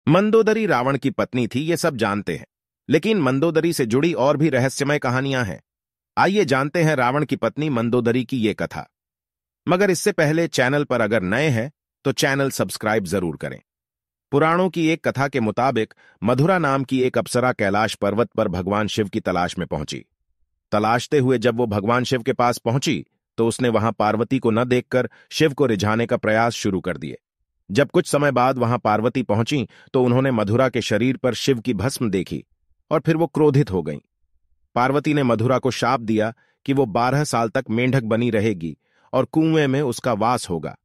मंदोदरी रावण की पत्नी थी, ये सब जानते हैं। लेकिन मंदोदरी से जुड़ी और भी रहस्यमय कहानियां हैं। आइए जानते हैं रावण की पत्नी मंदोदरी की ये कथा। मगर इससे पहले चैनल पर अगर नए हैं तो चैनल सब्सक्राइब जरूर करें। पुराणों की एक कथा के मुताबिक मधुरा नाम की एक अप्सरा कैलाश पर्वत पर भगवान शिव की तलाश में पहुंची। तलाशते हुए जब वो भगवान शिव के पास पहुंची तो उसने वहां पार्वती को न देखकर शिव को रिझाने का प्रयास शुरू कर दिए। जब कुछ समय बाद वहां पार्वती पहुंची तो उन्होंने मधुरा के शरीर पर शिव की भस्म देखी और फिर वो क्रोधित हो गईं। पार्वती ने मधुरा को शाप दिया कि वो 12 साल तक मेंढक बनी रहेगी और कुएं में उसका वास होगा।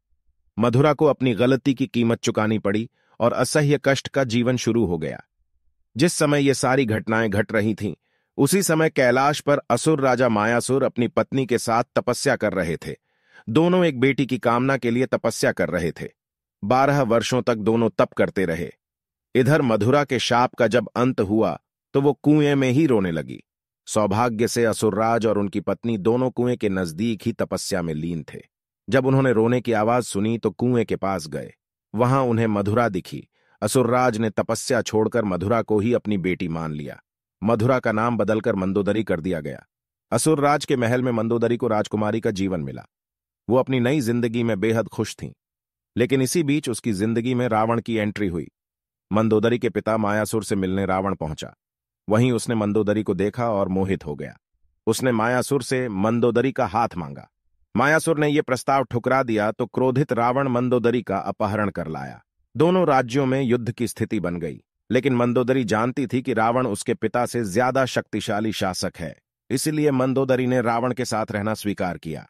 मधुरा को अपनी गलती की कीमत चुकानी पड़ी और असह्य कष्ट का जीवन शुरू हो गया। जिस समय ये सारी घटनाएं घट रही थीं, उसी समय कैलाश पर असुर राजा मायासुर अपनी पत्नी के साथ तपस्या कर रहे थे। दोनों एक बेटी की कामना के लिए तपस्या कर रहे थे। 12 वर्षों तक दोनों तप करते रहे। इधर मधुरा के शाप का जब अंत हुआ तो वो कुएं में ही रोने लगी। सौभाग्य से असुरराज और उनकी पत्नी दोनों कुएं के नजदीक ही तपस्या में लीन थे। जब उन्होंने रोने की आवाज सुनी तो कुएं के पास गए। वहां उन्हें मधुरा दिखी। असुरराज ने तपस्या छोड़कर मधुरा को ही अपनी बेटी मान लिया। मधुरा का नाम बदलकर मंदोदरी कर दिया गया। असुरराज के महल में मंदोदरी को राजकुमारी का जीवन मिला। वो अपनी नई जिंदगी में बेहद खुश थीं। लेकिन इसी बीच उसकी जिंदगी में रावण की एंट्री हुई। मंदोदरी के पिता मायासुर से मिलने रावण पहुंचा। वहीं उसने मंदोदरी को देखा और मोहित हो गया। उसने मायासुर से मंदोदरी का हाथ मांगा। मायासुर ने यह प्रस्ताव ठुकरा दिया तो क्रोधित रावण मंदोदरी का अपहरण कर लाया। दोनों राज्यों में युद्ध की स्थिति बन गई। लेकिन मंदोदरी जानती थी कि रावण उसके पिता से ज्यादा शक्तिशाली शासक है। इसलिए मंदोदरी ने रावण के साथ रहना स्वीकार किया।